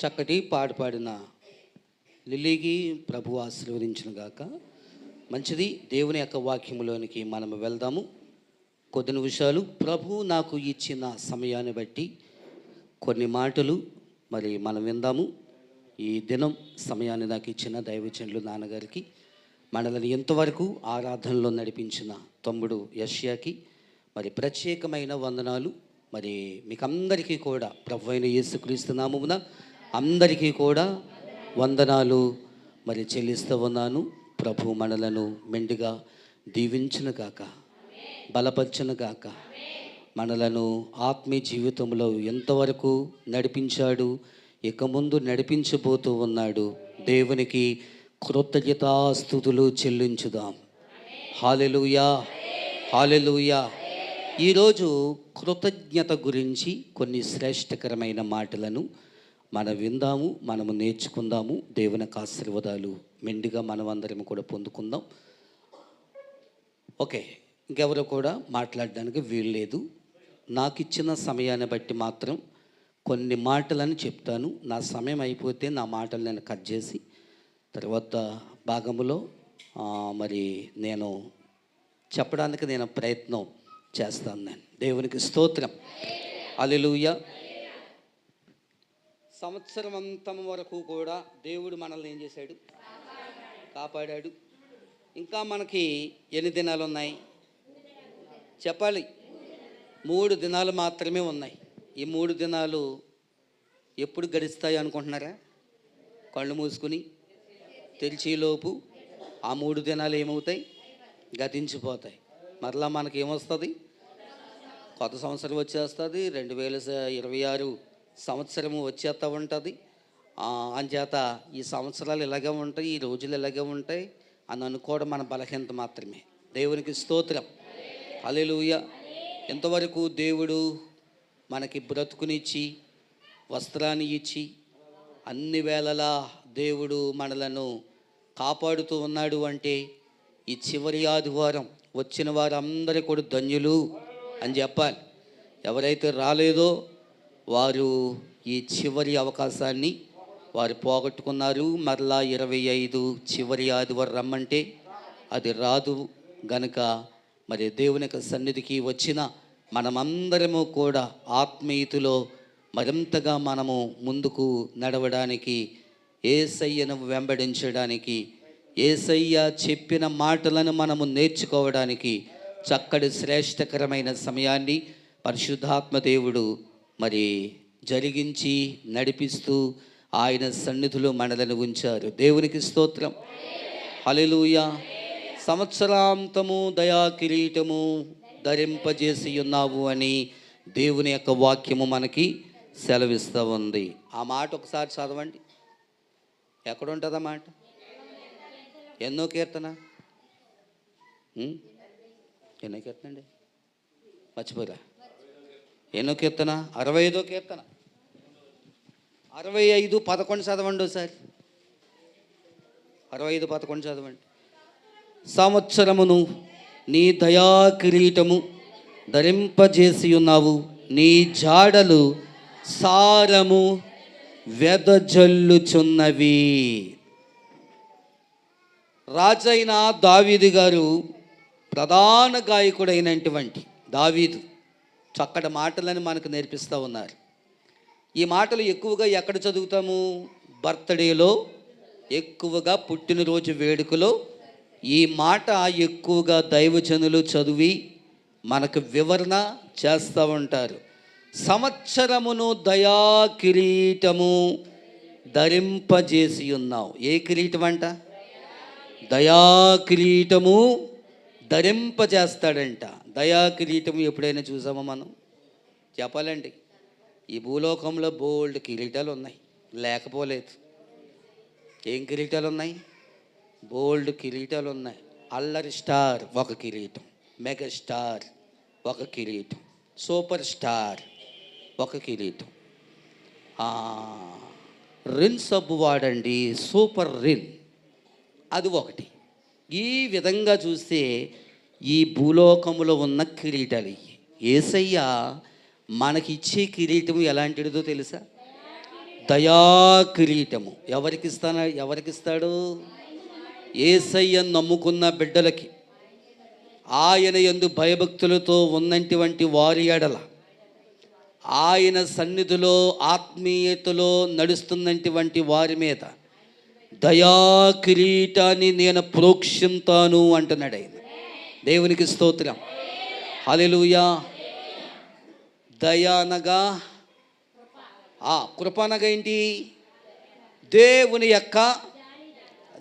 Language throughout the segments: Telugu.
చక్కటి పాట పాడిన లిల్లీకి ప్రభు ఆశీర్వదించిన గాక. మంచిది. దేవుని యొక్క వాక్యములోనికి మనం వెళ్దాము. కొద్ది నిమిషాలు ప్రభు నాకు ఇచ్చిన సమయాన్ని బట్టి కొన్ని మాటలు మరి మనం విందాము. ఈ దినం సమయాన్ని నాకు ఇచ్చిన దైవజనులు నాన్నగారికి, మనల్ని ఎంతవరకు ఆరాధనలో నడిపించిన తమ్ముడు యష్యాకి మరి ప్రత్యేకమైన వందనాలు. మరి మీకు అందరికీ కూడా ప్రభు అయిన యేసుక్రీస్తు నామమున అందరికీ కూడా వందనాలు మరి చెల్లిస్తూ ఉన్నాను. ప్రభు మనలను మెండుగా దీవించును గాక, బలపరచును గాక. మనలను ఆత్మీయ జీవితంలో ఎంతవరకు నడిపించాడు, ఇక ముందు నడిపించబోతూ ఉన్నాడు. దేవునికి కృతజ్ఞతాస్తుతులు చెల్లించుదాం. హల్లెలూయా, హల్లెలూయా. ఈరోజు కృతజ్ఞత గురించి కొన్ని శ్రేష్టకరమైన మాటలను మనం విందాము, మనము నేర్చుకుందాము. దేవునికి ఆశీర్వాదాలు మెండుగా మనమందరం కూడా పొందుకుందాం. ఓకే, ఇంకెవరు కూడా మాట్లాడడానికి వీల్లేదు. నాకు ఇచ్చిన సమయాన్ని బట్టి మాత్రం కొన్ని మాటలను చెప్తాను. నా సమయం అయిపోతే నా మాటలు నేను కట్ చేసి తర్వాత భాగములో మరి నేను చెప్పడానికి నేను ప్రయత్నం చేస్తాను. నేను దేవునికి స్తోత్రం. హల్లెలూయా. సంవత్సరం అంతం వరకు కూడా దేవుడు మనల్ని ఏం చేశాడు? కాపాడాడు. ఇంకా మనకి ఎన్ని దినాలు ఉన్నాయి చెప్పాలి? 3 దినాలు మాత్రమే ఉన్నాయి. ఈ 3 దినాలు ఎప్పుడు గడుస్తాయి అనుకుంటున్నారా? కళ్ళు మూసుకుని తెరిచేలోపు ఆ 3 దినాలు ఏమవుతాయి? గతించిపోతాయి. మరలా మనకి ఏమొస్తుంది? కొత్త సంవత్సరం వచ్చేస్తుంది. 2026 సంవత్సరము వచ్చేస్తూ ఉంటుంది. అంచేత ఈ సంవత్సరాలు ఇలాగే ఉంటాయి, ఈ రోజులు ఇలాగే ఉంటాయి అని అనుకోవడం మన బలహీనత మాత్రమే. దేవునికి స్తోత్రం. హల్లెలూయా. ఎంతవరకు దేవుడు మనకి బ్రతుకునిచ్చి వస్త్రాన్ని ఇచ్చి అన్ని వేళలా దేవుడు మనలను కాపాడుతూ ఉన్నాడు అంటే ఈ చివరి ఆదివారం వచ్చిన వారందరూ కూడా ధన్యులు అని చెప్పాలి. ఎవరైతే రాలేదో వారు ఈ చివరి అవకాశాన్ని వారు పోగొట్టుకున్నారు. మరలా 25 చివరి ఆదివారం రమ్మంటే అది రాదు గనుక మరి దేవుని యొక్క సన్నిధికి వచ్చిన మనమందరము కూడా ఆత్మీయతలో మరింతగా మనము ముందుకు నడవడానికి, యేసయ్యను వెంబడించడానికి, యేసయ్య చెప్పిన మాటలను మనము నేర్చుకోవడానికి చక్కటి శ్రేష్టకరమైన సమయాన్ని పరిశుద్ధాత్మ దేవుడు మరి జరిగించి నడిపిస్తూ ఆయన సన్నిధిలో మనలను ఉంచారు. దేవునికి స్తోత్రం. హల్లెలూయా. సంవత్సరాంతము దయా కిరీటము ధరింపజేసి ఉన్నావు అని దేవుని యొక్క వాక్యము మనకి సెలవిస్తూ ఉంది. ఆ మాట ఒకసారి చదవండి. ఎక్కడ ఉంటుంది ఆ మాట? ఎన్నో కీర్తన? ఎన్నో కీర్తన అండి? మర్చిపోరా. ఎన్నో కీర్తన? 65వ కీర్తన. 65:11 చదవండి ఒకసారి. 65:11 చదవండి. సంవత్సరమును నీ దయా కిరీటము ధరింపజేసి ఉన్నావు, నీ జాడలు సారము వెదజల్లుచున్నవి. రాజైన దావీదు గారు, ప్రధాన గాయకుడైనటువంటి దావీదు చక్కటి మాటలను మనకు నేర్పిస్తూ ఉన్నారు. ఈ మాటలు ఎక్కువగా ఎక్కడ చదువుతాము? బర్త్డేలో, ఎక్కువగా పుట్టినరోజు వేడుకలో ఈ మాట ఎక్కువగా దైవజనులు చదివి మనకు వివరణ చేస్తూ ఉంటారు. సంవత్సరమును దయా కిరీటము ధరింపజేసి ఉన్నావు. ఏ కిరీటం అంట? దయా కిరీటము ధరింపజేస్తాడంట. దయా కిరీటము ఎప్పుడైనా చూసామో మనం? చెప్పాలండి. ఈ భూలోకంలో బోల్డ్ కిరీటాలు ఉన్నాయి, లేకపోలేదు. ఏం కిరీటాలు ఉన్నాయి? బోల్డ్ కిరీటాలు ఉన్నాయి. అల్లరి స్టార్ ఒక కిరీటం, మెగా స్టార్ ఒక కిరీటం, సూపర్ స్టార్ ఒక కిరీటం, రిన్ సబ్బు వాడండి, సూపర్ రిన్ అది ఒకటి. ఈ విధంగా చూస్తే ఈ భూలోకములో ఉన్న కిరీటాలు. యేసయ్య మనకిచ్చే కిరీటం ఎలాంటిదో తెలుసా? దయా కిరీటము ఎవరికిస్తాడు? యేసయ్యను నమ్ముకున్న బిడ్డలకి, ఆయన యందు భయభక్తులతో ఉన్నటువంటి వారి ఎడల, ఆయన సన్నిధిలో ఆత్మీయతలో నడుస్తున్నటువంటి వారి మీద దయా కిరీటాన్ని నేను ప్రోక్షింతాను అంటున్నాడు ఆయన. దేవునికి స్తోత్రం. హల్లెలూయా. దయ అనగా కృప అనగా ఏంటి? దేవుని యొక్క,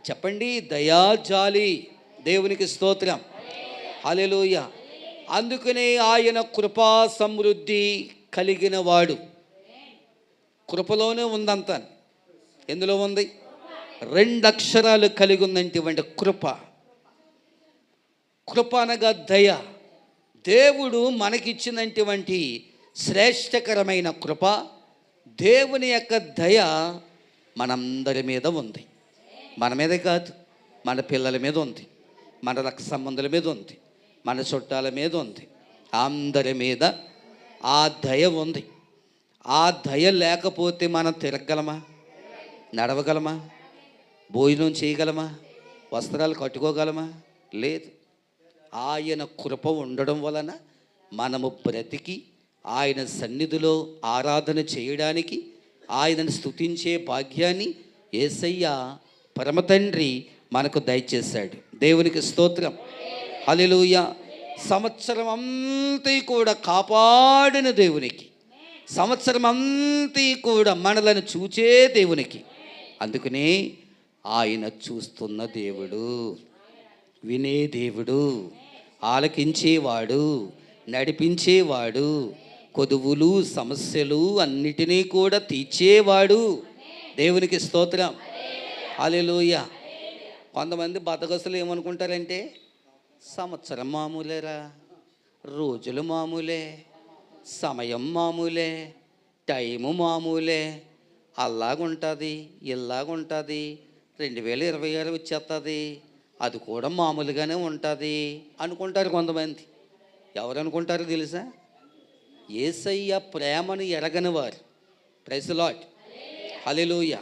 చెప్పండి, దయా జాలి. దేవునికి స్తోత్రం. హల్లెలూయా. అందుకనే ఆయన కృపా సమృద్ధి కలిగిన వాడు. కృపలోనే ఉందంత. ఎందులో ఉంది? 2 అక్షరాలు కలిగి ఉన్నటువంటి కృప. కృప అనగా దయ. దేవుడు మనకిచ్చినటువంటి శ్రేష్టకరమైన కృప, దేవుని యొక్క దయ మనందరి మీద ఉంది. మన మీదే కాదు, మన పిల్లల మీద ఉంది, మన రక్త సంబంధుల మీద ఉంది, మన చుట్టాల మీద ఉంది, అందరి మీద ఆ దయ ఉంది. ఆ దయ లేకపోతే మనం తిరగగలమా? నడవగలమా? భోజనం చేయగలమా? వస్త్రాలు కట్టుకోగలమా? లేదు. ఆయన కృప ఉండడం వలన మనము బ్రతికి ఆయన సన్నిధిలో ఆరాధన చేయడానికి, ఆయనను స్తుతించే భాగ్యాన్ని యేసయ్య పరమతండ్రి మనకు దయచేశాడు. దేవునికి స్తోత్రం. హల్లెలూయా. సంవత్సరం అంతా కూడా కాపాడిన దేవునికి, సంవత్సరం అంతా కూడా మనలను చూచే దేవునికి. అందుకనే ఆయన చూస్తున్న దేవుడు, వినే దేవుడు, ఆలకించేవాడు, నడిపించేవాడు, కొదువులు సమస్యలు అన్నిటినీ కూడా తీర్చేవాడు. దేవునికి స్తోత్రం. హల్లెలూయా. కొంతమంది బతకస్తులు ఏమనుకుంటారంటే, సంవత్సరం మామూలేరా, రోజులు మామూలే, సమయం మామూలే, టైము మామూలే, అలాగుంటుంది, ఇలాగుంటుంది, 2026 వచ్చేస్తుంది, అది కూడా మామూలుగానే ఉంటుంది అనుకుంటారు కొంతమంది. ఎవరు అనుకుంటారో తెలుసా? యేసయ్య ప్రేమను ఎరగని వారు. Praise the Lord. హల్లెలూయా.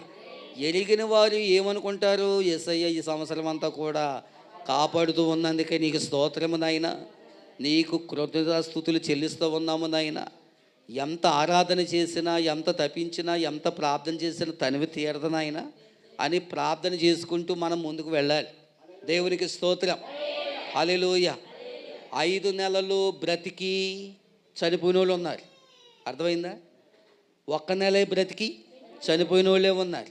ఎరిగిన వారు ఏమనుకుంటారు? యేసయ్య ఈ సంవత్సరం అంతా కూడా కాపాడుతూ ఉన్నందుకే నీకు స్తోత్రము నాయనా, నీకు కృతజ్ఞతాస్తుతులు చెల్లిస్తూ ఉన్నాము నాయనా. ఎంత ఆరాధన చేసినా, ఎంత తప్పించినా, ఎంత ప్రార్థన చేసినా తనివి తీరదు నాయనా అని ప్రార్థన చేసుకుంటూ మనం ముందుకు వెళ్ళాలి. దేవునికి స్తోత్రం. హల్లెలూయా. 5 నెలలు బ్రతికి చనిపోయిన వాళ్ళు ఉన్నారు. అర్థమైందా? 1 నెలే బ్రతికి చనిపోయిన వాళ్ళే ఉన్నారు.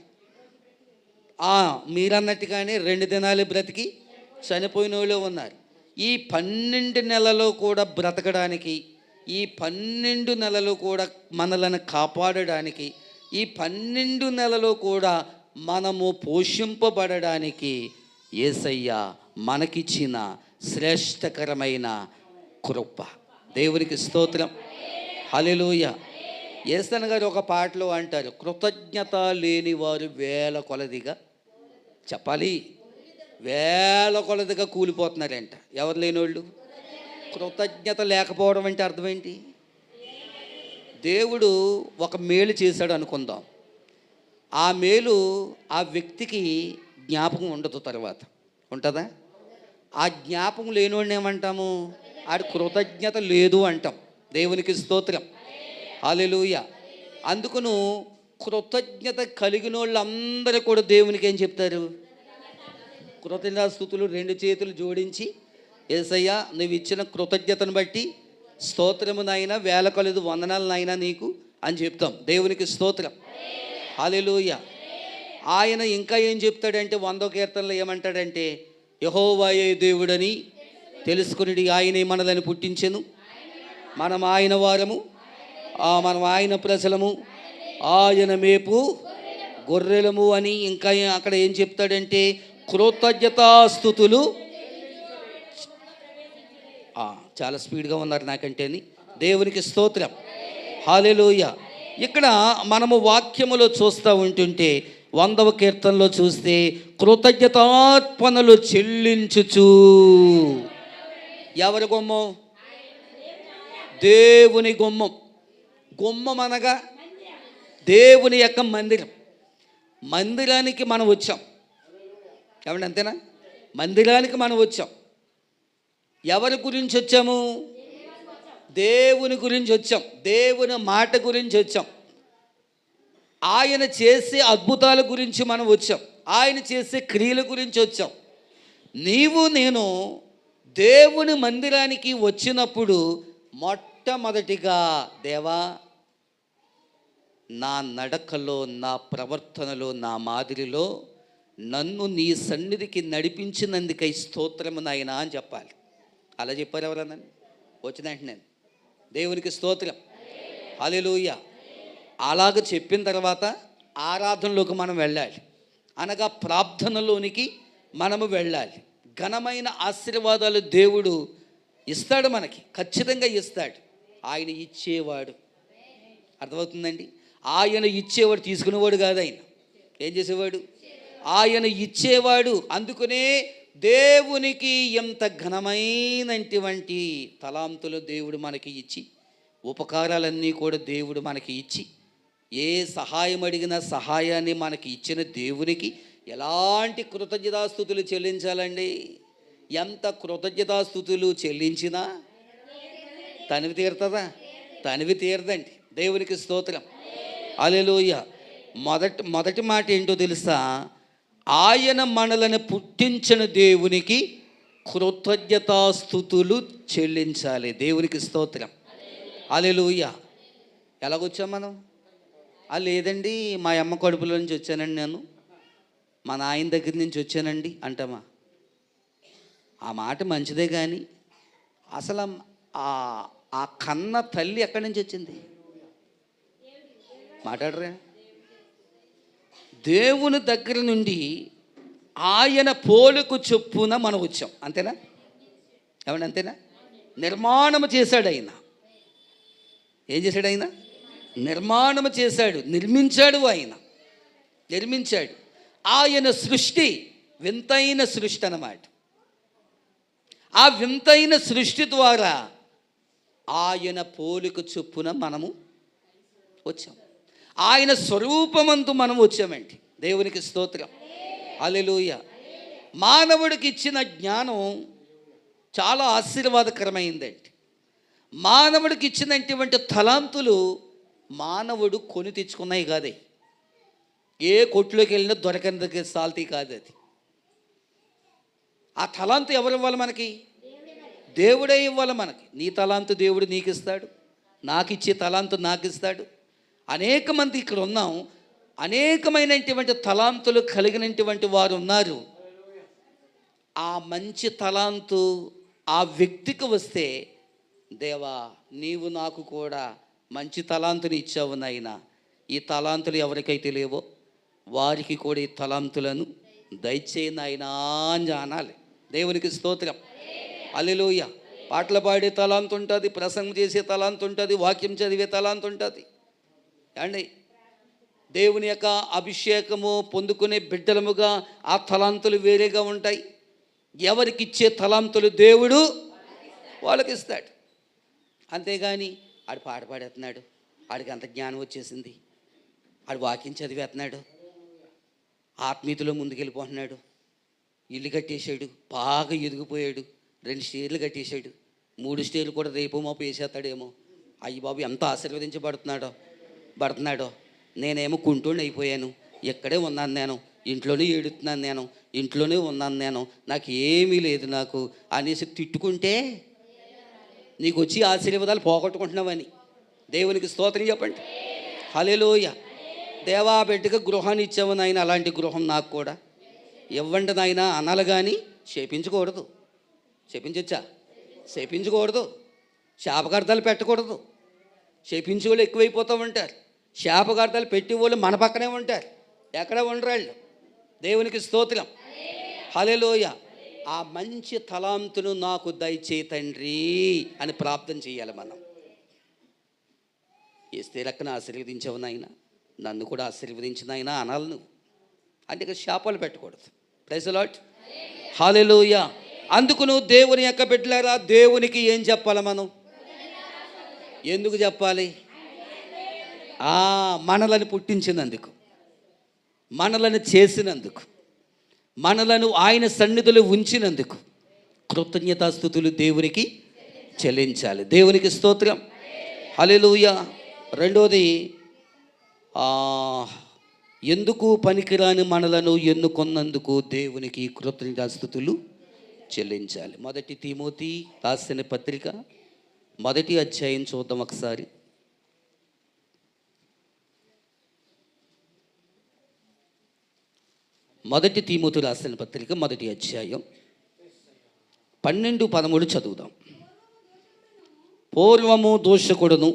మీరన్నట్టుగానే 2 దినాలే బ్రతికి చనిపోయిన వాళ్ళే ఉన్నారు. ఈ 12 నెలలు కూడా బ్రతకడానికి, ఈ 12 నెలలు కూడా మనలను కాపాడడానికి, ఈ 12 నెలలు కూడా మనము పోషింపబడడానికి యేసయ్య మనకిచ్చిన శ్రేష్టకరమైన కృప. దేవునికి స్తోత్రం. హల్లెలూయా. యేసన్న గారు ఒక పాటలో అంటారు, కృతజ్ఞత లేని వారు వేల కొలదిగా, చెప్పాలి, వేల కొలదిగా కూలిపోతున్నారంట. ఎవరు లేనోళ్ళు? కృతజ్ఞత లేకపోవడం అంటే అర్థం ఏంటి? దేవుడు ఒక మేలు చేశాడు అనుకుందాం, ఆ మేలు ఆ వ్యక్తికి జ్ఞాపకం ఉండదు, తర్వాత ఉంటుందా? ఆ జ్ఞాపకం లేనివాడిని ఏమంటాము? ఆడి కృతజ్ఞత లేదు అంటాం. దేవునికి స్తోత్రం. హల్లెలూయా. అందుకును కృతజ్ఞత కలిగిన వాళ్ళందరూ కూడా దేవునికి ఏం చెప్తారు? కృతజ్ఞతాస్తుతులు 2 చేతులు జోడించి, యేసయ్యా నువ్వు ఇచ్చిన కృతజ్ఞతను బట్టి స్తోత్రము నాయనా, వేల కొలది వందనాలు నాయనా నీకు అని చెప్తాం. దేవునికి స్తోత్రం. హల్లెలూయా. ఆయన ఇంకా ఏం చెప్తాడంటే 100వ కీర్తనలో ఏమంటాడంటే, యెహోవాయే దేవుడని తెలుసుకుని ఆయనే మనలను పుట్టించెను, మనం ఆయన వారము, మనం ఆయన ప్రజలము, ఆయన మేపు గొర్రెలము అని. ఇంకా అక్కడ ఏం చెప్తాడంటే, కృతజ్ఞతాస్తుతులు. చాలా స్పీడ్గా ఉన్నారు నాకంటేని. దేవునికి స్తోత్రం. హల్లెలూయా. ఇక్కడ మనము వాక్యములో చూస్తూ ఉంటుంటే 100వ కీర్తనలో చూస్తే, కృతజ్ఞతార్పణలు చెల్లించుచు. ఎవరి గుమ్మం? దేవుని గుమ్మం. గుమ్మం అనగా దేవుని యొక్క మందిరానికి మనం వచ్చాం. ఏమండి అంతేనా? మందిరానికి మనం వచ్చాం. ఎవరి గురించి వచ్చాము? దేవుని గురించి వచ్చాం. దేవుని మాట గురించి వచ్చాం. ఆయన చేసే అద్భుతాల గురించి మనం వచ్చాం. ఆయన చేసే క్రియల గురించి వచ్చాం. నీవు నేను దేవుని మందిరానికి వచ్చినప్పుడు మొట్టమొదటిగా, దేవా, నా నడకలో, నా ప్రవర్తనలో, నా మాదిరిలో నన్ను నీ సన్నిధికి నడిపించినందుకై స్తోత్రము నాయనా అని చెప్పాలి. అలా చెప్పారు ఎవరన్నా? వచ్చిన వెంటనే దేవునికి స్తోత్రం, హల్లెలూయా. అలాగ చెప్పిన తర్వాత ఆరాధనలోకి మనం వెళ్ళాలి, అనగా ప్రార్థనలోనికి మనము వెళ్ళాలి. ఘనమైన ఆశీర్వాదాలు దేవుడు ఇస్తాడు, మనకి ఖచ్చితంగా ఇస్తాడు. ఆయన ఇచ్చేవాడు. అర్థమవుతుందండి? ఆయన ఇచ్చేవాడు, తీసుకునేవాడు కాదు. ఆయన ఏం చేసేవాడు? ఆయన ఇచ్చేవాడు. అందుకనే దేవునికి ఎంత ఘనమైనటువంటి తలాంతులు దేవుడు మనకి ఇచ్చి, ఉపకారాలన్నీ కూడా దేవుడు మనకి ఇచ్చి, ఏ సహాయం అడిగినా సహాయాన్ని మనకి ఇచ్చిన దేవునికి ఎలాంటి కృతజ్ఞతాస్తుతులు చెల్లించాలండి? ఎంత కృతజ్ఞతాస్తుతులు చెల్లించినా తనివి తీరుతుందా? తనివి తీరదండి. దేవునికి స్తోత్రం, హల్లెలూయా. మొదటి మాట ఏంటో తెలుసా? ఆయన మనలను పుట్టించిన దేవునికి కృతజ్ఞతాస్తుతులు చెల్లించాలి. దేవునికి స్తోత్రం, హల్లెలూయా. ఎలాగొచ్చాం మనం? లేదండి, మా అమ్మ కడుపులో నుంచి వచ్చానండి, నేను మా నాయన దగ్గర నుంచి వచ్చానండి అంటామా? ఆ మాట మంచిదే, కానీ అసలు ఆ కన్న తల్లి ఎక్కడి నుంచి వచ్చింది? మాట్లాడరా? దేవుని దగ్గర నుండి ఆయన పోలుకు చొప్పున మనం వచ్చాం. అంతేనా? ఏమండి అంతేనా? నిర్మాణము చేశాడు ఆయన. ఏం చేశాడు ఆయన? నిర్మాణము చేశాడు, నిర్మించాడు. ఆయన నిర్మించాడు. ఆయన సృష్టి వింతైన సృష్టి అన్నమాట. ఆ వింతైన సృష్టి ద్వారా ఆయన పోలిక చొప్పున మనము వచ్చాం. ఆయన స్వరూపమందు మనం వచ్చామండి. దేవునికి స్తోత్రం, హల్లెలూయా. మానవుడికి ఇచ్చిన జ్ఞానం చాలా ఆశీర్వాదకరమైందండి. మానవుడికి ఇచ్చినటువంటి తలాంతులు మానవుడు కొని తెచ్చుకున్నాయి కాదే. ఏ కొట్లోకి వెళ్ళినా దొరకని సాల్తీ కాదు అది. ఆ తలాంతు ఎవరు ఇవ్వాలి మనకి? దేవుడే ఇవ్వాలి మనకి. నీ తలాంతు దేవుడు నీకు ఇస్తాడు, నాకు ఇచ్చే తలాంతు నాకు ఇస్తాడు. అనేక మంది ఇక్కడ ఉన్నాం, అనేకమైనటువంటి తలాంతులు కలిగినటువంటి వారు ఉన్నారు. ఆ మంచి తలాంతు ఆ వ్యక్తికి వస్తే, దేవా, నీవు నాకు కూడా మంచి తలాంతుని ఇచ్చావు నాయనా. ఈ తలాంతులు ఎవరికైతే లేవో వారికి కూడా ఈ తలాంతులను దయచేయి నాయనా అని అనాలి. దేవునికి స్తోత్రం, హల్లెలూయా. పాటలు పాడే తలాంతు ఉంటుంది, ప్రసంగం చేసే తలాంతు ఉంటుంది, వాక్యం చదివే తలాంతు ఉంటుంది. అండి, దేవుని యొక్క అభిషేకము పొందుకునే బిడ్డలముగా ఆ తలాంతులు వేరేగా ఉంటాయి. ఎవరికి ఇచ్చే తలాంతులు దేవుడు వాళ్ళకి ఇస్తాడు. అంతేగాని ఆడు పాట పాడేస్తున్నాడు, ఆడికి అంత జ్ఞానం వచ్చేసింది, ఆడు వాక్యం చదివేస్తున్నాడు, ఆత్మీయతలో ముందుకెళ్ళిపోతున్నాడు, ఇల్లు కట్టేశాడు, బాగా ఎదిగిపోయాడు, 2 స్టేర్లు కట్టేశాడు, 3 స్టేర్లు కూడా రేపు మాపు వేసేస్తాడేమో. అయ్యి బాబు ఎంత ఆశీర్వదించబడుతున్నాడో. నేనేమో కుంటూని అయిపోయాను, ఇక్కడే ఉన్నాను నేను, ఇంట్లోనే ఏడుతున్నాను నేను, ఇంట్లోనే ఉన్నాను నేను, నాకు ఏమీ లేదు నాకు అనేసి తిట్టుకుంటే నీకు వచ్చి ఆశీర్వాదాలు పోగొట్టుకుంటున్నావని. దేవునికి స్తోత్రం చెప్పండి, హల్లెలూయా. దేవా, బిడ్డగా గృహాన్ని ఇచ్చావు నాయన, అలాంటి గృహం నాకు కూడా ఇవ్వండి నాయన అనాలి, కానీ చేపించకూడదు. చేపించొచ్చా? చేపించకూడదు. శాపకార్థాలు పెట్టకూడదు. చేపించే వాళ్ళు ఎక్కువైపోతూ ఉంటారు. శాపకార్థాలు పెట్టి వాళ్ళు మన పక్కనే ఉంటారు, ఎక్కడ ఉండరాళ్ళు. దేవునికి స్తోత్రం, హల్లెలూయా. ఆ మంచి తలాంతును నాకు దయచేయి తండ్రి అని ప్రార్థన చేయాలి మనం. ఇస్తే లెక్కన ఆశీర్వదించవు నాయన, నన్ను కూడా ఆశీర్వదించిన ఆయన అనాలి నువ్వు. అంటే శాపాలు పెట్టకూడదు. ప్రైజ్ ది లార్డ్, హల్లెలూయా. అందుకు నువ్వు దేవుని యొక్క బిడ్డలారా, దేవునికి ఏం చెప్పాలి మనం? ఎందుకు చెప్పాలి? మనలను పుట్టించినందుకు, మనలను చేసినందుకు, మనలను ఆయన సన్నిధిలో ఉంచినందుకు కృతజ్ఞతాస్తుతులు దేవునికి చెల్లించాలి. దేవునికి స్తోత్రం. హల్లెలూయా. రెండోది, ఎందుకు పనికిరాని మనలను ఎన్నుకొన్నందుకు దేవునికి కృతజ్ఞతాస్తుతులు చెల్లించాలి. 1 తిమోతి రాసిన పత్రిక 1వ అధ్యాయం చూద్దాం ఒకసారి. 1 తిమోతి రాసిన పత్రిక 1వ అధ్యాయం 12-13 చదువుదాం. పూర్వము దోషకుడును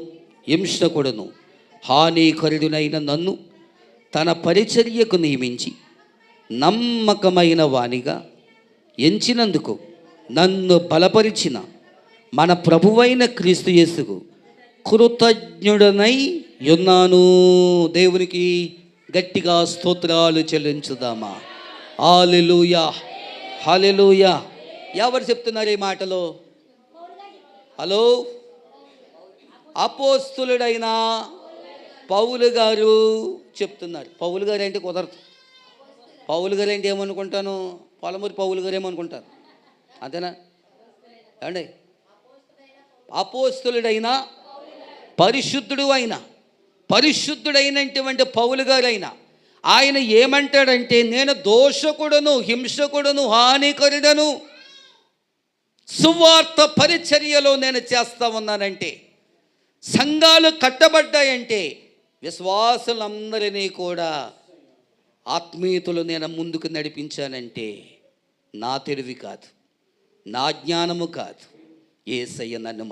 హింసకుడును హానికరుడునైన నన్ను తన పరిచర్యకు నియమించి నమ్మకమైన వానిగా ఎంచినందుకు నన్ను బలపరిచిన మన ప్రభువైన క్రీస్తు యేసుకు కృతజ్ఞుడనై ఉన్నాను. దేవునికి గట్టిగా స్తోత్రాలు చెల్లించుదామా. హల్లెలూయా, హల్లెలూయా. ఎవరు చెప్తున్నారు ఈ మాటలో? హలో, అపోస్తులుడైన పౌలు గారు చెప్తున్నారు. పౌలు గారు అంటే కుదరదు. పౌలు గారు అంటే ఏమనుకుంటాను, పొలమూరి పౌలు గారు ఏమనుకుంటారు, అంతేనా అండి? అపోస్తులుడైన పరిశుద్ధుడైనటువంటి పౌలు గారైనా ఆయన ఏమంటాడంటే, నేను దోషకుడును హింసకుడును హానికరుడను, సువార్త పరిచర్యలో నేను చేస్తా ఉన్నానంటే, సంఘాలు కట్టబడ్డాయంటే, విశ్వాసులందరినీ కూడా ఆత్మీయతలు నేను ముందుకు నడిపించానంటే నా తెలివి కాదు, నా జ్ఞానము కాదు, యేసయ్య నన్ను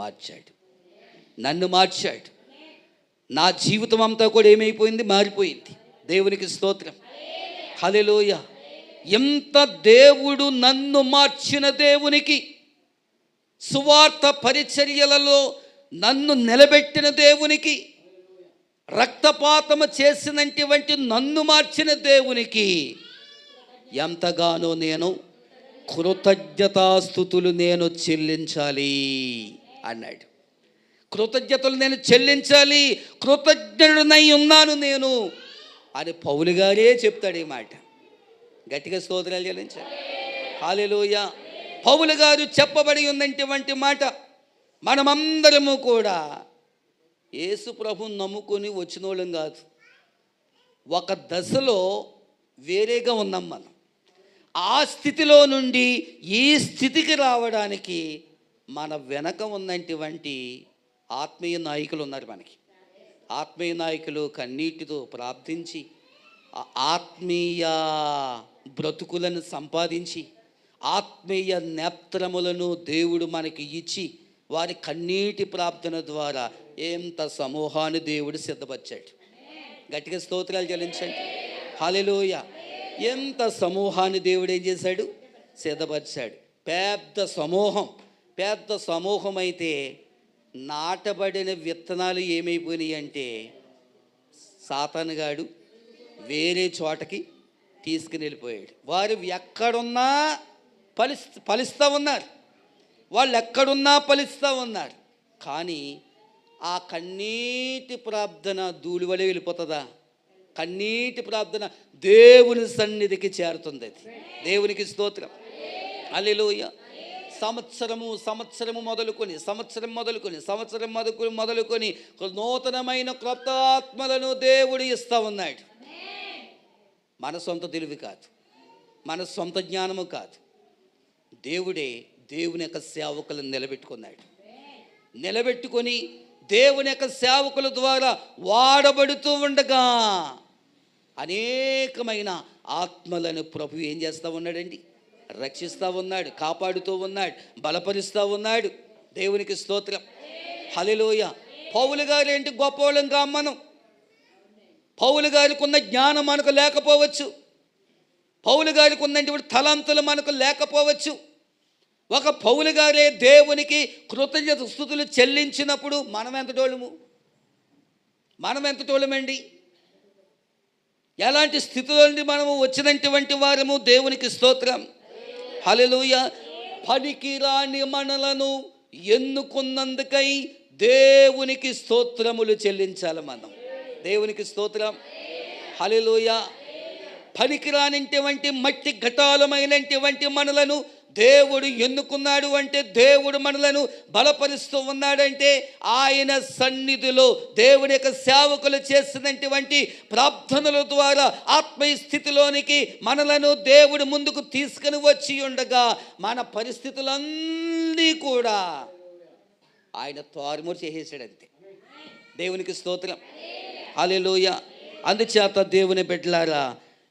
మార్చాడు. నా జీవితం అంతా కూడా ఏమైపోయింది? మారిపోయింది. దేవునికి స్తోత్రం. హల్లెలూయా. ఎంత దేవుడు నన్ను మార్చిన దేవునికి, సువార్త పరిచర్యలలో నన్ను నిలబెట్టిన దేవునికి, రక్తపాతము చేసినటువంటి నన్ను మార్చిన దేవునికి ఎంతగానో నేను కృతజ్ఞతాస్తుతులు నేను చెల్లించాలి అన్నాడు. కృతజ్ఞతలు నేను చెల్లించాలి, కృతజ్ఞుడనై ఉన్నాను నేను అని పౌలు గారే చెప్తాడు ఈ మాట. గట్టిగా స్తోత్రాలు చెల్లించాలి. హల్లెలూయా. పౌలు గారు చెప్పబడి ఉన్నటువంటి మాట మనమందరము కూడా యేసు ప్రభువుని నమ్ముకొని వచ్చిన వాళ్ళం కాదు. ఒక దశలో వేరేగా ఉన్నాం మనం. ఆ స్థితిలో నుండి ఈ స్థితికి రావడానికి మన వెనక ఉన్నటువంటి ఆత్మీయ నాయకులు ఉన్నారు మనకి. ఆత్మీయ నాయకులు కన్నీటితో ప్రార్థించి ఆత్మీయ బ్రతుకులను సంపాదించి ఆత్మీయ నేత్రములను దేవుడు మనకి ఇచ్చి వారి కన్నీటి ప్రార్థన ద్వారా ఎంత సమూహాన్ని దేవుడు సిద్ధపరిచాడు. గట్టిగా స్తోత్రాలు చెల్లించండి. హల్లెలూయా. ఎంత సమూహాన్ని దేవుడు ఏం చేశాడు? సిద్ధపరిచాడు. పెద్ద సమూహం అయితే నాటబడిన విత్తనాలు ఏమైపోయినాయి అంటే సాతానుగాడు వేరే చోటకి తీసుకుని వెళ్ళిపోయాడు. వారు ఎక్కడున్నా ఫలిస్తూ ఉన్నారు. వాళ్ళు ఎక్కడున్నా ఫలిస్తూ ఉన్నారు. కానీ ఆ కన్నీటి ప్రార్థన ధూళివలే వెళ్ళిపోతుందా? కన్నీటి ప్రార్థన దేవుని సన్నిధికి చేరుతుంది. అది దేవునికి స్తోత్రం. హల్లెలూయా. సంవత్సరం మొదలుకొని నూతనమైన క్రొత్త ఆత్మలను దేవుడు ఇస్తూ ఉన్నాడు. మన సొంత తెలివి కాదు, మన సొంత జ్ఞానము కాదు. దేవుడే దేవుని యొక్క సేవకులను నిలబెట్టుకొని దేవుని యొక్క సేవకుల ద్వారా వాడబడుతూ ఉండగా అనేకమైన ఆత్మలను ప్రభు ఏం చేస్తూ ఉన్నాడండి? రక్షిస్తూ ఉన్నాడు, కాపాడుతూ ఉన్నాడు, బలపరుస్తూ ఉన్నాడు. దేవునికి స్తోత్రం. హల్లెలూయా. పౌలు గారు ఏంటి గొప్పవాళ్ళం కా మనం. పౌలు గారికి ఉన్న జ్ఞానం మనకు లేకపోవచ్చు, పౌలు గారికి ఉన్నటువంటి తలంతులు మనకు లేకపోవచ్చు. ఒక పౌలు గారే దేవునికి కృతజ్ఞత స్తుతులు చెల్లించినప్పుడు మనం ఎంత టోళమండి? ఎలాంటి స్థితిలో నుండి మనము వచ్చినటువంటి వారము? దేవునికి స్తోత్రం. హల్లెలూయా. పనికిరాని మనలను ఎన్నుకున్నందుకై దేవునికి స్తోత్రములు చెల్లించాలి మనం. దేవునికి స్తోత్రం. హల్లెలూయా. పనికిరానిటువంటి మట్టి ఘటాలమైనటువంటి మనలను దేవుడు ఎన్నుకున్నాడు అంటే, దేవుడు మనలను బలపరుస్తూ ఉన్నాడంటే, ఆయన సన్నిధిలో దేవుని యొక్క సేవకులు చేసినటువంటి ప్రార్థనల ద్వారా ఆత్మీయ స్థితిలోనికి మనలను దేవుడు ముందుకు తీసుకుని వచ్చి ఉండగా, మన పరిస్థితులన్నీ కూడా ఆయన తారుమారు చేసేసాడు అంతే. దేవునికి స్తోత్రం. హల్లెలూయా. అందుచేత దేవుని బిడ్డలారా,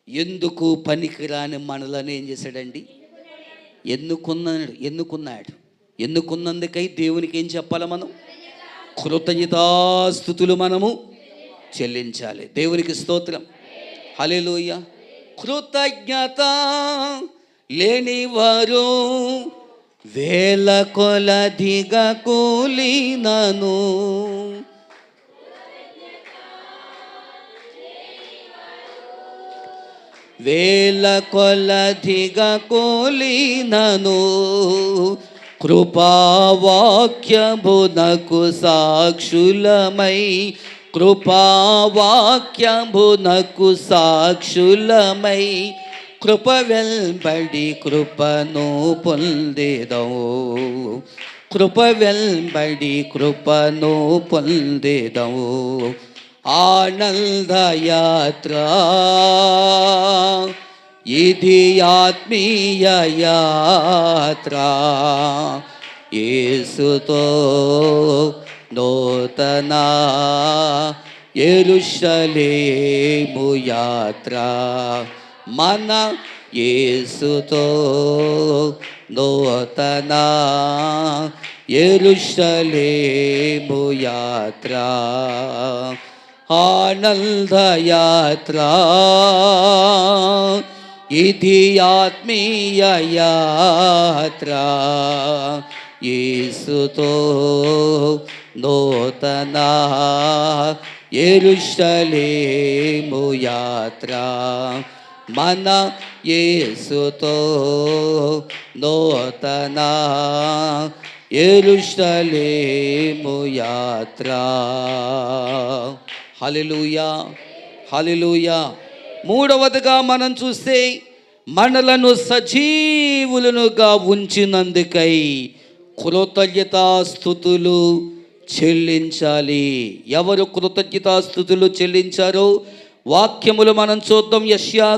ఎందుకు పనికిరాని మనలను ఏం చేశాడండి? ఎన్నుకున్నందుకై దేవునికి ఏం చెప్పాలి? మనం కృతజ్ఞతాస్తుతులు మనము చెల్లించాలి. దేవునికి స్తోత్రం. హల్లెలూయా. కృతజ్ఞత లేనివారు వేల కొలదిగా కూలినను, వేల కొలదిగా కూలినను, కృపావాక్యమునకు సాక్షులమై, కృపావాక్యమునకు సాక్షులమై, కృప వెల్బడి కృపను పొందేదవు, కృప వెల్బడి కృపను పొందేదవు. ఆనందయాత్ర ఇది ఆత్మీయ యాత్ర, యేసుతో నూతన యెరూషలేము యాత్ర, మన యేసుతో నూతన యెరూషలేము యాత్ర. ఆనందయాత్ర ఇది ఆత్మీయ యాత్ర, యేసుతో నూతన యెరూషలేము యాత్ర, మన యేసుతో నూతన యెరూషలేము యాత్ర. హల్లెలూయా. హల్లెలూయా. మూడవదిగా మనం చూస్తే, మనలను సజీవులనుగా ఉంచినందుకై కృతజ్ఞతాస్తుతులు చెల్లించాలి. ఎవరు కృతజ్ఞతాస్తుతులు చెల్లించారో వాక్యములు మనం చూద్దాం. యెషయా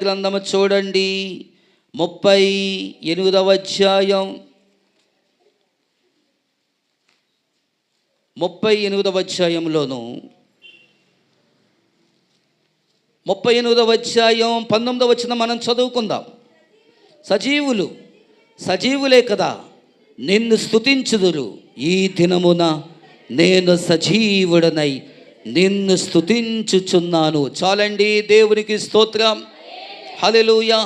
గ్రంథము చూడండి, 38వ అధ్యాయం 38వ అధ్యాయంలోను 38వ అధ్యాయం 19వ వచనం మనం చదువుకుందాం. సజీవులే కదా నిన్ను స్తుతించుదురు, ఈ దినమున నేను సజీవుడనై నిన్ను స్తుతించుచున్నాను. చాలండి. దేవునికి స్తోత్రం. హల్లెలూయా.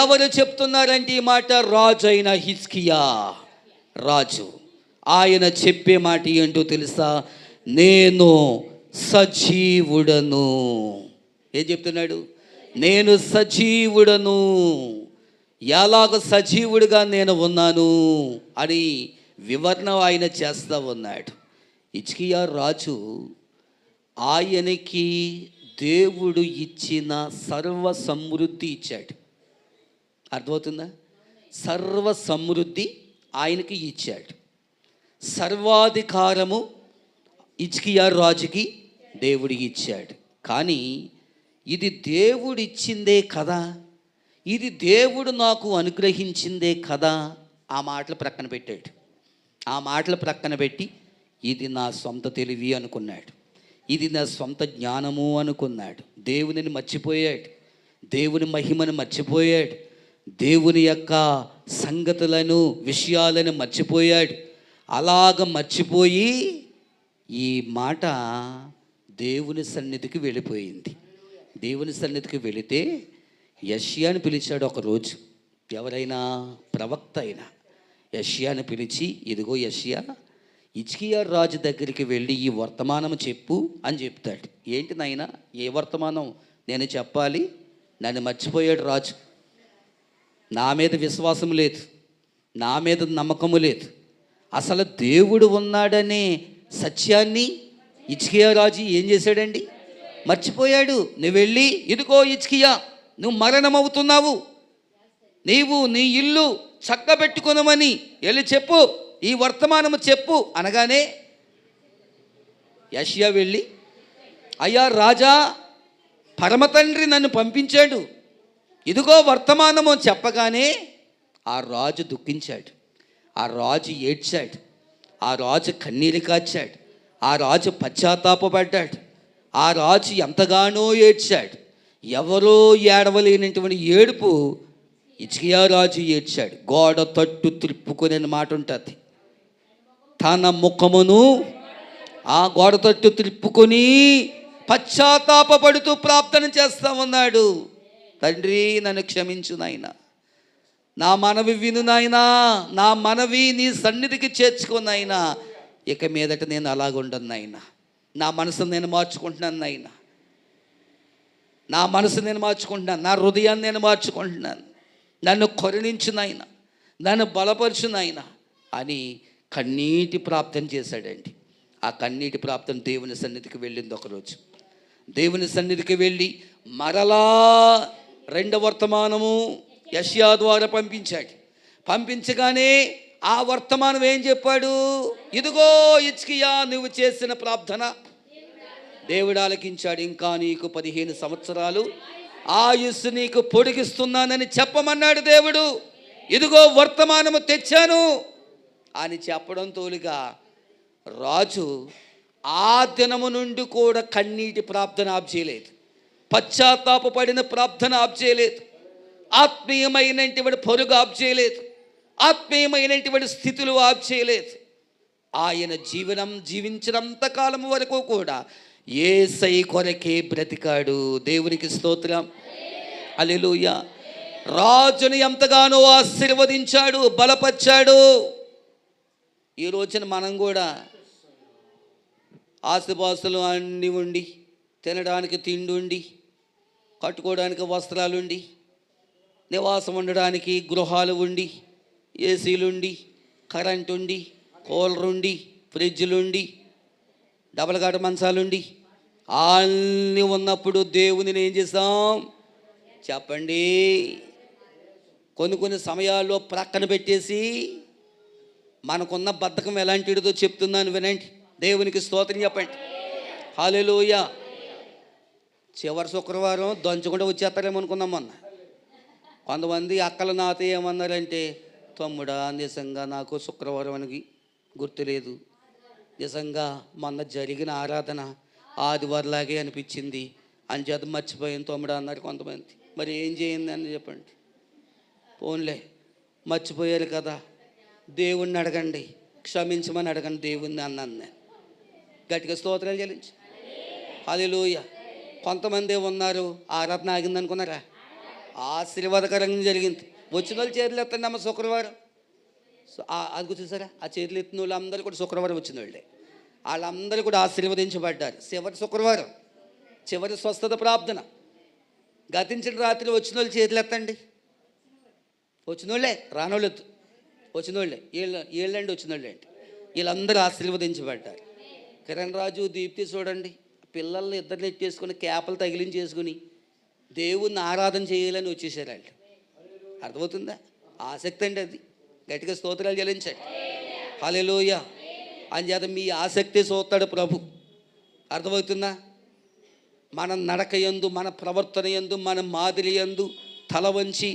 ఎవరు చెప్తున్నారంటే ఈ మాట? రాజు అయిన హిజ్కియా రాజు. ఆయన చెప్పే మాట ఏంటో తెలుసా? నేను సజీవుడను. ఏం చెప్తున్నాడు? నేను సజీవుడను. ఎలాగ సజీవుడిగా నేను ఉన్నాను అని వివరణ ఆయన చేస్తూ ఉన్నాడు. హిజ్కియా రాజు, ఆయనకి దేవుడు ఇచ్చిన సర్వ సమృద్ధి ఇచ్చాడు. అర్థమవుతుందా? సర్వ సమృద్ధి ఆయనకి ఇచ్చాడు. సర్వాధికారము హిజ్కియా రాజుకి దేవుడు ఇచ్చాడు. కానీ ఇది దేవుడిచ్చిందే కదా, ఇది దేవుడు నాకు అనుగ్రహించిందే కదా, ఆ మాటలు ప్రక్కన పెట్టాడు. ఆ మాటలు ప్రక్కన పెట్టి ఇది నా సొంత తెలివి అనుకున్నాడు, ఇది నా సొంత జ్ఞానము అనుకున్నాడు. దేవునిని మర్చిపోయాడు, దేవుని మహిమను మర్చిపోయాడు, దేవుని యొక్క సంగతులను విషయాలను మర్చిపోయాడు. అలాగ మర్చిపోయి ఈ మాట దేవుని సన్నిధికి వెళ్ళిపోయింది. దేవుని సన్నిధికి వెళితే యెషయాని పిలిచాడు ఒకరోజు. ఎవరైనా ప్రవక్త అయినా యెషయాని పిలిచి, ఇదిగో యెషయా, హిజ్కియా రాజు దగ్గరికి వెళ్ళి ఈ వర్తమానం చెప్పు అని చెప్తాడు. ఏంటి నాయనా, ఏ వర్తమానం నేను చెప్పాలి? నన్ను మర్చిపోయాడు రాజు, నా మీద విశ్వాసం లేదు, నా మీద నమ్మకము లేదు, అసలు దేవుడు ఉన్నాడనే సత్యాన్ని హిజ్కియా రాజు ఏం చేశాడండి? మర్చిపోయాడు. నువ్వు వెళ్ళి, ఇదిగో హిజ్కియా, నువ్వు మరణమవుతున్నావు, నీవు నీ ఇల్లు చక్కబెట్టుకొనమని వెళ్ళి చెప్పు, ఈ వర్తమానము చెప్పు అనగానే యెషయా వెళ్ళి, అయ్యా రాజా, పరమతండ్రి నన్ను పంపించాడు, ఇదిగో వర్తమానము చెప్పగానే ఆ రాజు దుఃఖించాడు, ఆ రాజు ఏడ్చాడు, ఆ రాజు కన్నీరు కార్చాడు, ఆ రాజు పశ్చాత్తాపపడ్డాడు, ఆ రాజు ఎంతగానో ఏడ్చాడు. ఎవరో ఏడవలేనటువంటి ఏడుపు హిజ్కియా రాజు ఏడ్చాడు. గోడ తట్టు త్రిప్పుకునే మాట ఉంటుంది. తన ముఖమును ఆ గోడ తట్టు త్రిప్పుకొని పశ్చాత్తాపపడుతూ ప్రార్థన చేస్తా ఉన్నాడు. తండ్రి, నన్ను క్షమించు నాయనా, నా మనవి విను నాయనా, నా మనవి నీ సన్నిధికి చేర్చుకో నాయనా, ఇక మీదట నేను అలాగుండను నాయనా, నా మనసును నేను మార్చుకుంటున్నాను నాయనా, నా మనసు నేను మార్చుకుంటున్నాను, నా హృదయాన్ని నేను మార్చుకుంటున్నాను, నన్ను కరుణించు నాయనా, నన్ను బలపరచు నాయనా అని కన్నీటి ప్రార్థన చేశాడండి. ఆ కన్నీటి ప్రార్థన దేవుని సన్నిధికి వెళ్ళింది. ఒకరోజు దేవుని సన్నిధికి వెళ్ళి మరలా రెండవ వర్తమానము యెషయా ద్వారా పంపించాడు. పంపించగానే ఆ వర్తమానం ఏం చెప్పాడు? ఇదిగో హిజ్కియా, నువ్వు చేసిన ప్రార్థన దేవుడు ఆలకించాడు, ఇంకా నీకు 15 సంవత్సరాలు ఆయుస్సు నీకు పొడిగిస్తున్నానని చెప్పమన్నాడు దేవుడు. ఇదిగో వర్తమానము తెచ్చాను అని చెప్పడం తోలుగా రాజు ఆ దినము నుండి కూడా కన్నీటి ప్రార్థన ఆప్ చేయలేదు, పశ్చాత్తాపపడిన ప్రార్థన ఆప్ చేయలేదు, ఆత్మీయమైనటువంటి పరుగు ఆప్ చేయలేదు, ఆత్మీయమైనటువంటి స్థితులు ఆప్ చేయలేదు. ఆయన జీవించినంత కాలం వరకు కూడా యేసై కొరకే బ్రతికాడు. దేవునికి స్తోత్రం, హల్లెలూయా. రాజుని ఎంతగానో ఆశీర్వదించాడు, బలపరిచాడు. ఈ రోజున మనం కూడా ఆస్తిపాస్తులు అన్నీ ఉండి, తినడానికి తిండి ఉండి, కట్టుకోవడానికి వస్త్రాలుండి, నివాసం ఉండడానికి గృహాలు ఉండి, ఏసీలుండి, కరెంటు ఉండి, కూలర్ ఉండి, ఫ్రిడ్జ్లుండి, డబల్ కాట మంచాలుండి, అన్నీ ఉన్నప్పుడు దేవునిని ఏం చేస్తాం చెప్పండి? కొన్ని సమయాల్లో ప్రక్కన పెట్టేసి మనకున్న బద్ధకం ఎలాంటిదో చెప్తున్నాను వినండి. దేవునికి స్తోత్రం చెప్పండి, హల్లెలూయా. చివరి శుక్రవారం దంచకుండా వచ్చేస్తారేమో అనుకున్నాం. మొన్న కొంతమంది అక్కలు నాతో ఏమన్నారంటే, తమ్ముడా, నిజంగా నాకు శుక్రవారం అని గుర్తులేదు, నిజంగా మొన్న జరిగిన ఆరాధన ఆదివారంలాగే అనిపించింది, అని చేత మర్చిపోయాను తమ్ముడా అన్నారు కొంతమంది. మరి ఏం చేయండి అని చెప్పండి. పోన్లే, మర్చిపోయారు కదా, దేవుణ్ణి అడగండి, క్షమించమని అడగండి దేవుణ్ణి అన్నాను నేను. గట్టిగా స్తోత్రాలు చెల్లించి, హల్లెలూయా. కొంతమంది ఉన్నారు, ఆరాధన ఆగింది అనుకున్నారా? ఆశీర్వాదకరంగా జరిగింది. వచ్చిన వాళ్ళు చేతులు ఎత్తండి అమ్మ శుక్రవారం. అది చూసారా, ఆ చేతులు ఎత్తిన వాళ్ళు అందరూ కూడా శుక్రవారం వచ్చిన వాళ్ళే. వాళ్ళందరూ కూడా ఆశీర్వదించబడ్డారు. చివరి శుక్రవారం, చివరి స్వస్థత ప్రార్థన. గతించిన రాత్రి వచ్చిన వాళ్ళు చేతులు ఎత్తండి. వచ్చిన వాళ్ళే, రానోళ్ళు వచ్చిన వాళ్ళే, ఏళ్ళండి వచ్చిన వాళ్ళే అండి. వీళ్ళందరూ ఆశీర్వదించబడ్డారు. కిరణ్ రాజు, దీప్తి చూడండి, పిల్లల్ని ఇద్దరిని ఎట్టేసుకుని క్యాపలు తగిలించేసుకుని దేవుణ్ణి ఆరాధన చేయాలని వచ్చేసారు వాళ్ళు. అర్థమవుతుందా? ఆసక్తి అండి అది. గట్టిగా స్తోత్రాలు చెల్లించండి, హల్లెలూయా. అంచేత మీ ఆసక్తి చూస్తాడు ప్రభు. అర్థమవుతుందా? మన నడక యందు, మన ప్రవర్తన యందు, మన మాదిరి యందు తల వంచి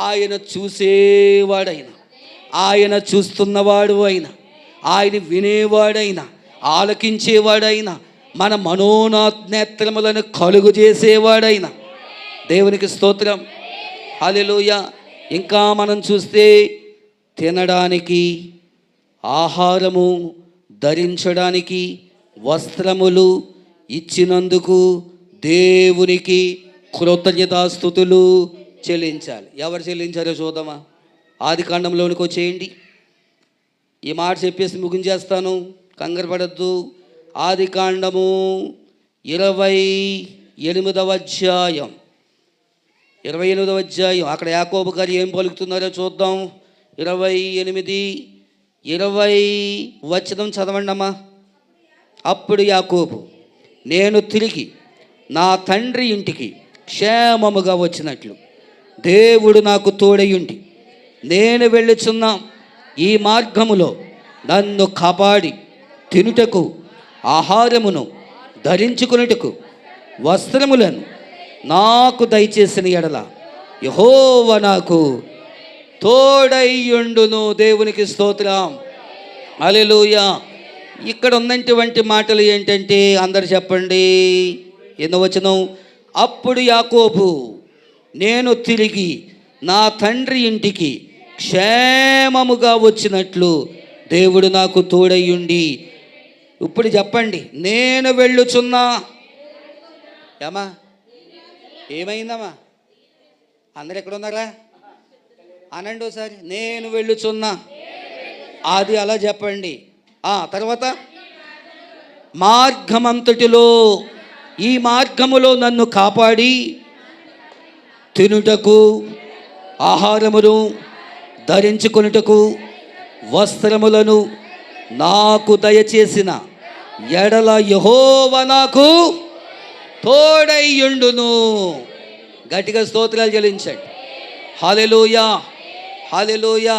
ఆయన చూసేవాడైన, ఆయన చూస్తున్నవాడు అయినా, ఆయన వినేవాడైనా, ఆలకించేవాడైనా, మన మనోనేత్రములను కలుగు చేసేవాడైనా. దేవునికి స్తోత్రం, హల్లెలూయా. ఇంకా మనం చూస్తే తినడానికి ఆహారము, ధరించడానికి వస్త్రములు ఇచ్చినందుకు దేవునికి కృతజ్ఞతాస్తుతులు చెల్లించాలి. ఎవరు చెల్లించారో చూద్దామా? ఆదికాండంలోనికి వచ్చేయండి. ఈ మాట చెప్పేసి ముగించేస్తాను, కంగారు పడద్దు. ఆదికాండము 28వ అధ్యాయం, 28వ అధ్యాయం. అక్కడ యాకోబు గారు ఏం పలుకుతున్నారో చూద్దాం. 28, 20 వచనం చదవండి అమ్మా. అప్పుడు యాకోబు, నేను తిరిగి నా తండ్రి ఇంటికి క్షేమముగా వచ్చినట్లు దేవుడు నాకు తోడయుండి నేను వెళ్ళుచున్న ఈ మార్గములో నన్ను కాపాడి తినుటకు ఆహారమును ధరించుకున్నటకు వస్త్రములను నాకు దయచేసిన ఎడల యెహోవా నాకు తోడయ్యుండును. దేవునికి స్తోత్రం, హల్లెలూయా. ఇక్కడ ఉన్నటువంటి మాటలు ఏంటంటే, అందరు చెప్పండి, ఎన్నో వచనం? అప్పుడు యాకోబు, నేను తిరిగి నా తండ్రి ఇంటికి క్షేమముగా వచ్చినట్లు దేవుడు నాకు తోడయ్యుండి. ఇప్పుడు చెప్పండి, నేను వెళ్ళుచున్నా. ఏమా ఏమైందమ్మా? అందరు ఎక్కడ ఉన్నారా? అనండి ఒకసారి, నేను వెళ్ళుచున్నా. అది అలా చెప్పండి. తర్వాత మార్గమంతటిలో, ఈ మార్గములో నన్ను కాపాడి తినుటకు ఆహారమును ధరించుకొనుటకు వస్త్రములను నాకు దయచేసిన ఎడల యెహోవా నాకు తోడయ్యుండును. గట్టిగా స్తోత్రాలు చెల్లించండి. హల్లెలూయా, హల్లెలూయా.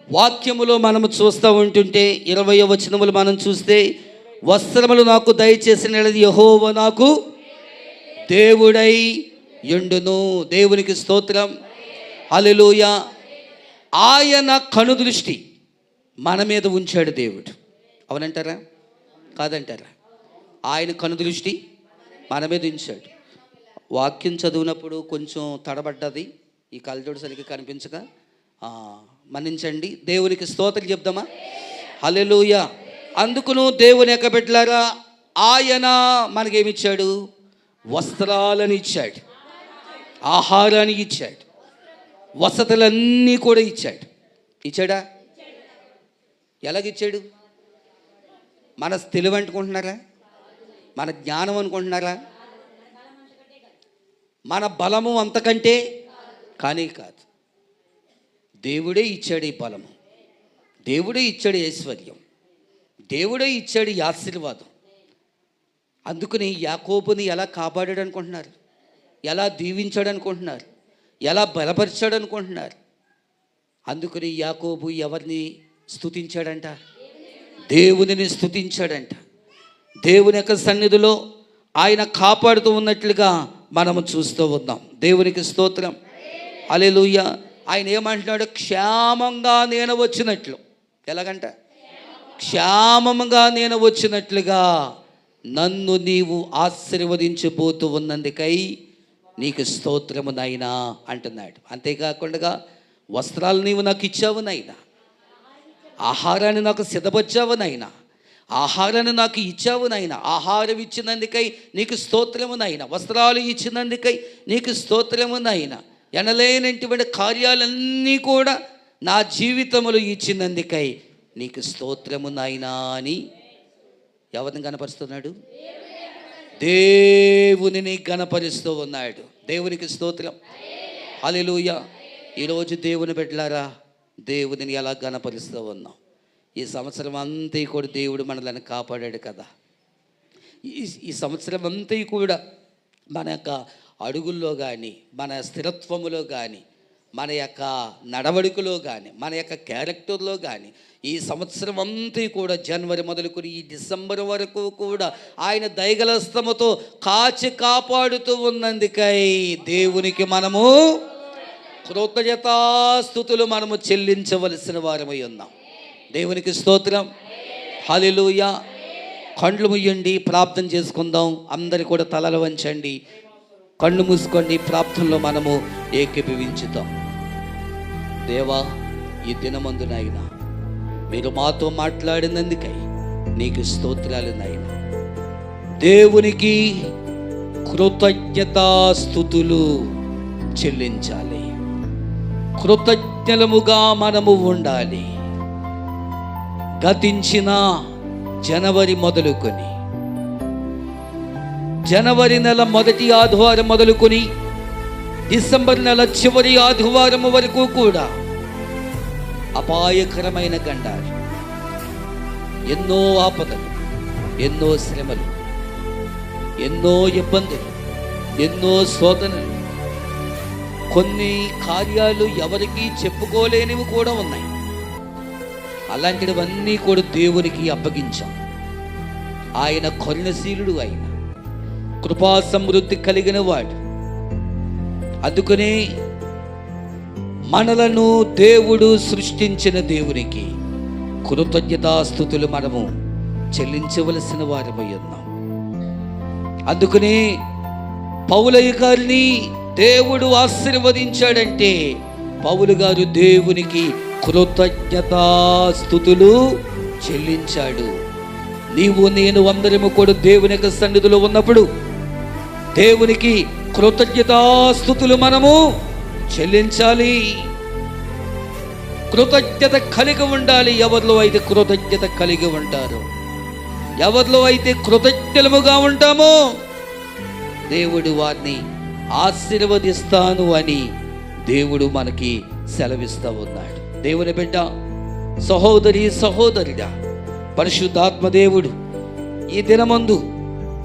వాక్యములో మనము చూస్తూ ఉంటుంటే 20వ వచనములు మనం చూస్తే, వస్త్రములు నాకు దయచేసిన యెహోవా నాకు దేవుడై యుండును. దేవునికి స్తోత్రం, హల్లెలూయా. ఆయన కనుదృష్టి మన మీద ఉంచాడు దేవుడు. అవునంటారా? కాదంటారా? ఆయన కనుదృష్టి మన మీద ఉంచాడు. వాక్యం చదివినప్పుడు కొంచెం తడబడ్డది, ఈ కళ్ళజోడు సరిగ్గా కనిపించక మన్నించండి. దేవునికి స్తోత్రం చెప్దామా? హల్లెలూయా. అందుకును దేవుని యొక్క బిడ్డలారా, ఆయన మనకేమిచ్చాడు? వస్త్రాలను ఇచ్చాడు, ఆహారాన్ని ఇచ్చాడు, వసతులన్నీ కూడా ఇచ్చాడు. ఇచ్చాడా? ఎలాగిచ్చాడు? మన తెలివి అనుకుంటున్నారా? మన జ్ఞానం అనుకుంటున్నారా? మన బలము అంతకంటే కానీ కాదు. దేవుడే ఇచ్చాడు ఈ బలము, దేవుడే ఇచ్చాడు ఐశ్వర్యం, దేవుడే ఇచ్చాడు ఈ ఆశీర్వాదం. అందుకని యాకోబుని ఎలా కాపాడాడు అనుకుంటున్నారు? ఎలా దీవించాడు అనుకుంటున్నారు? ఎలా బలపరిచాడు అనుకుంటున్నారు? అందుకని యాకోబు ఎవరిని స్తుతించాడంట? దేవునిని స్తుతించాడంట. దేవుని యొక్క సన్నిధిలో ఆయన కాపాడుతూ ఉన్నట్లుగా మనము చూస్తూ ఉన్నాం. దేవునికి స్తోత్రం, హల్లెలూయా. ఆయన ఏమంటున్నాడు? క్షేమంగా నేను వచ్చినట్లు. ఎలాగంట? క్షేమంగా నేను వచ్చినట్లుగా నన్ను నీవు ఆశీర్వదించిపోతూ ఉన్నందుకై నీకు స్తోత్రము నాయనా అంటున్నాడు. అంతేకాకుండా వస్త్రాలు నీవు నాకు ఇచ్చావు నాయనా, ఆహారాన్ని నాకు సిద్ధపరిచావు నాయనా, ఆహారాన్ని నాకు ఇచ్చావు నాయనా. ఆహారం ఇచ్చినందుకై నీకు స్తోత్రము నాయనా, వస్త్రాలు ఇచ్చినందుకై నీకు స్తోత్రము నాయనా. ఎనలేనటువంటి కార్యాలన్నీ కూడా నా జీవితంలో ఇచ్చినందుకై నీకు స్తోత్రము నాయనా అని ఎవరిని గణపరుస్తున్నాడు? దేవునిని గణపరుస్తూ ఉన్నాడు. దేవునికి స్తోత్రం, హల్లెలూయా. ఈరోజు దేవుని బిడ్డలారా, దేవునిని ఎలా గణపరుస్తూ ఉన్నాం? ఈ సంవత్సరం అంతా కూడా దేవుడు మనల్ని కాపాడాడు కదా. ఈ సంవత్సరం అంతా కూడా మన యొక్క అడుగుల్లో కానీ, మన స్థిరత్వములో కానీ, మన యొక్క నడవడికలో కానీ, మన యొక్క క్యారెక్టర్లో కానీ, ఈ సంవత్సరం అంతా కూడా జనవరి మొదలుకొని ఈ డిసెంబర్ వరకు కూడా ఆయన దయగలస్తముతో కాచి కాపాడుతూ ఉన్నందుకై దేవునికి మనము కృతజ్ఞతాస్తుతులు మనము చెల్లించవలసిన వారమై ఉన్నాం. దేవునికి స్తోత్రం, హల్లెలూయా. కళ్ళు ముయ్యండి, ప్రార్థన చేసుకుందాం. అందరు కూడా తలలు వంచండి, కళ్ళు మూసుకోండి. ప్రార్థనలో మనము ఏకీభవించుతాం. దేవా, ఈ దినమందు నాయనా మీరు మాతో మాట్లాడినందుకై నీకు స్తోత్రాలు నాయనా. దేవునికి కృతజ్ఞతాస్తుతులు చెల్లించాలి, కృతజ్ఞలముగా మనము ఉండాలి. గతించిన జనవరి మొదలుకొని, జనవరి నెల మొదటి ఆదివారం మొదలుకొని డిసెంబర్ నెల చివరి ఆదివారం వరకు కూడా అపాయకరమైన గండాలు, ఎన్నో ఆపదలు, ఎన్నో శ్రమలు, ఎన్నో ఇబ్బందులు, ఎన్నో శోధనలు, కొన్ని కార్యాలు ఎవరికి చెప్పుకోలేనివి కూడా ఉన్నాయి. అలాంటివన్నీ కూడా దేవునికి అప్పగించాం. ఆయన కరుణశీలుడు, ఆయన కృపా సమృద్ధి కలిగిన వాడు. అందుకనే మనలను దేవుడు సృష్టించిన దేవునికి కృతజ్ఞతాస్తుతులు మనము చెల్లించవలసిన వారమై ఉన్నాం. అందుకనే పౌలయ్య గారిని దేవుడు ఆశీర్వదించాడంటే పౌలు గారు దేవునికి కృతజ్ఞతాస్తుతులు చెల్లించాడు. నీవు నేను అందరము కూడా దేవుని యొక్క సన్నిధిలో ఉన్నప్పుడు దేవునికి కృతజ్ఞతాస్తుతులు మనము చెల్లించాలి. కృతజ్ఞత కలిగి ఉండాలి. ఎవరిలో అయితే కృతజ్ఞత కలిగి ఉంటారో, ఎవరిలో అయితే కృతజ్ఞముగా ఉంటామో దేవుడు వారిని ఆశీర్వదిస్తాను అని దేవుడు మనకి సెలవిస్తూ ఉన్నాడు. దేవుని బిడ్డ, సహోదరి సహోదరుడా, పరిశుద్ధాత్మ దేవుడు ఈ దినమందు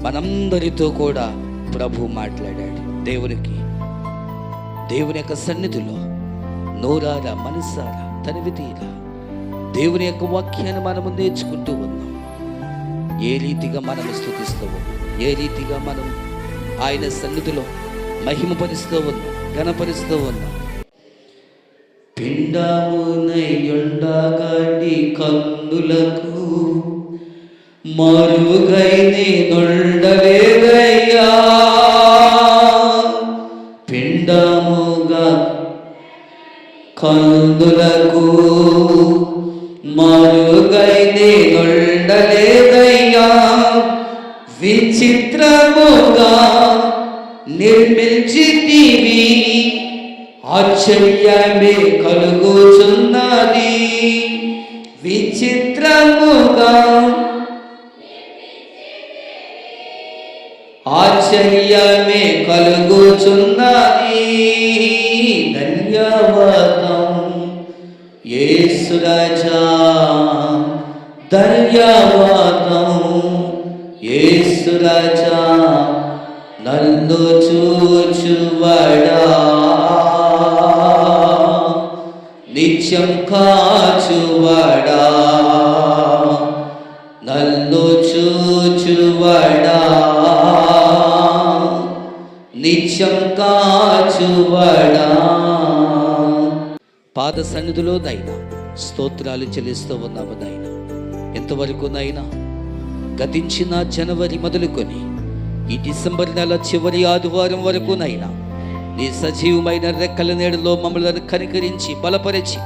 మనందరితో కూడా ప్రభు మాట్లాడాడు. దేవుని యొక్క సన్నిధిలో నోరారా మనసారా తనివి తీరా దేవుని యొక్క వాక్యాన్ని మనము నేర్చుకుంటూ ఉన్నాం. ఏ రీతిగా మనం స్తుతిస్తూ ఉన్నాం, ఏ రీతిగా మనం ఆయన సన్నిధిలో మహిమపరుస్తూ ఉన్నాం, ఘనపరుస్తూ ఉన్నాం. పిండమునయుండగని కన్నులకు మరుగై నేనుండలేదయ్యా, పిండముగా కన్నులకు మరుగై నేనుండలేదయ్యా, విచిత్రముగా నిర్మించితివి, ఆశ్చర్యమే కలుగుచున్నది, విచిత్రముగా ఆశ్చర్యమే కలుగుచున్నది. ధన్యవాదం యేసు రాజా, ధన్యవాదం యేసు రాజా, నన్ను చూచువాడా, నిత్యం కాచువాడా, నన్ను చూచువాడా, నిత్యం కాచువాడా. పాద సన్నిధిలో నైనా స్తోత్రాలు చెల్లిస్తూ ఉన్నాము నైనా. ఎంతవరకు నైనా గతించిన జనవరి మొదలుకొని ఈ డిసెంబర్ నెల చివరి ఆదివారం వరకు నైనా నీ సజీవమైన రెక్కల నీడలో మమ్మల్ని కనికరించి బలపరిచి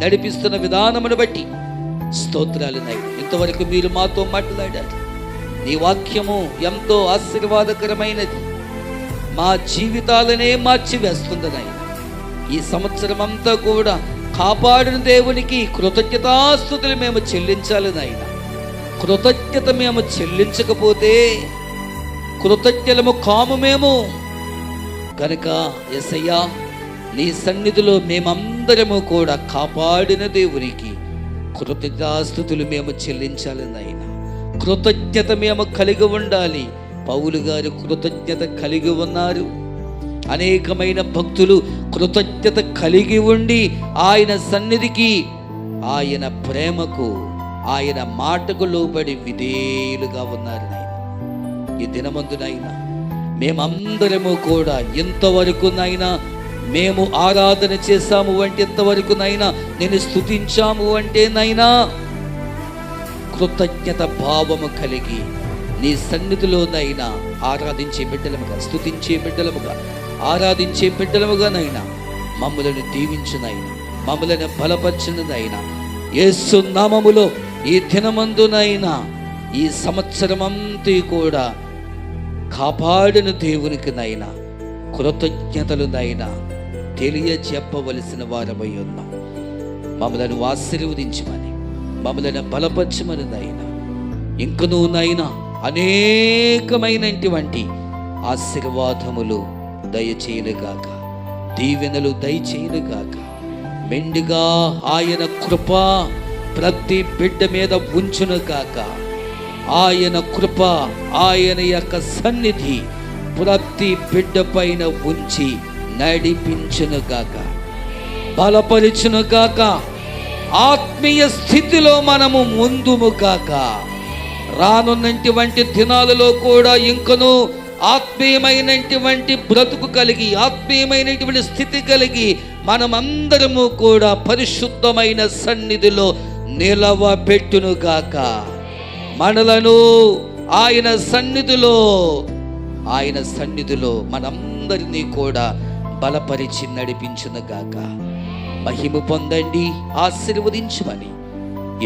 నడిపిస్తున్న విధానమును బట్టి స్తోత్రాలు నైనా. ఇంతవరకు మీరు మాతో మాట్లాడారు. నీ వాక్యము ఎంతో ఆశీర్వాదకరమైనది, మా జీవితాలనే మార్చివేస్తుంది నాయన. ఈ సంవత్సరం అంతా కూడా కాపాడిన దేవునికి కృతజ్ఞతాస్తుతులు మేము చెల్లించాలి నాయన. కృతజ్ఞత మేము చెల్లించకపోతే కృతజ్ఞలము కాము మేము కనుక యేసయ్యా, నీ సన్నిధిలో మేమందరము కూడా కాపాడిన దేవునికి కృతజ్ఞతాస్తుతులు మేము చెల్లించాలి నాయన. కృతజ్ఞత మేము కలిగి ఉండాలి. పౌలు గారు కృతజ్ఞత కలిగి ఉన్నారు. అనేకమైన భక్తులు కృతజ్ఞత కలిగి ఉండి ఆయన సన్నిధికి, ఆయన ప్రేమకు, ఆయన మాటకు లోబడి విధేయులుగా ఉన్నారు నాయన. ఈ దినమందునైనా మేమందరము కూడా ఎంతవరకు నైనా మేము ఆరాధన చేశాము అంటే, ఎంతవరకు నైనా నేను స్తుతించాము అంటే నైనా కృతజ్ఞత భావము కలిగి నీ సన్నిధిలోనైనా ఆరాధించే బిడ్డలముగా, స్తుతించే బిడ్డలముగా, ఆరాధించే బిడ్డలముగానైనా మమ్మలను దీవించునైనా, మమ్మలను బలపరచునైనా. యేసు నామములో ఈ దినమందునైనా ఈ సంవత్సరమంతా కూడా కాపాడిన దేవునికి నైనా కృతజ్ఞతలు నైనా తెలియజెప్పవలసిన వారమై ఉన్నాం. మమ్మలను ఆశీర్వదించమని, మమ్మలను బలపరచమని నైనా, ఇంకనూ నైనా అనేకమైనటువంటి ఆశీర్వాదములు దయచేయునుగాక, దీవెనలు దయచేయునుగాక. మెండుగా ఆయన కృప ప్రతి బిడ్డ మీద ఉంచును గాక. ఆయన కృప, ఆయన యొక్క సన్నిధి ప్రతి బిడ్డ పైన ఉంచి నడిపించును గాక, బలపరిచును గాక. ఆత్మీయ స్థితిలో మనము ముందుము గాక. రానున్నటువంటి దినాలలో కూడా ఇంకనూ ఆత్మీయమైనటువంటి బ్రతుకు కలిగి, ఆత్మీయమైనటువంటి స్థితి కలిగి మనమందరము కూడా పరిశుద్ధమైన సన్నిధిలో నిలవబెట్టునుగాక. మనలను ఆయన సన్నిధిలో మనందరినీ కూడా బలపరిచి నడిపించునుగాక. మహిమ పొందండి, ఆశీర్వదించమని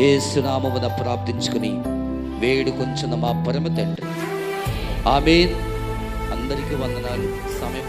యేసునామమున ప్రార్థించుకుని వేడుకొంచున్న మా పరమ తండ్రి. ఆమేన్. అందరికీ వందనాలు. సమయం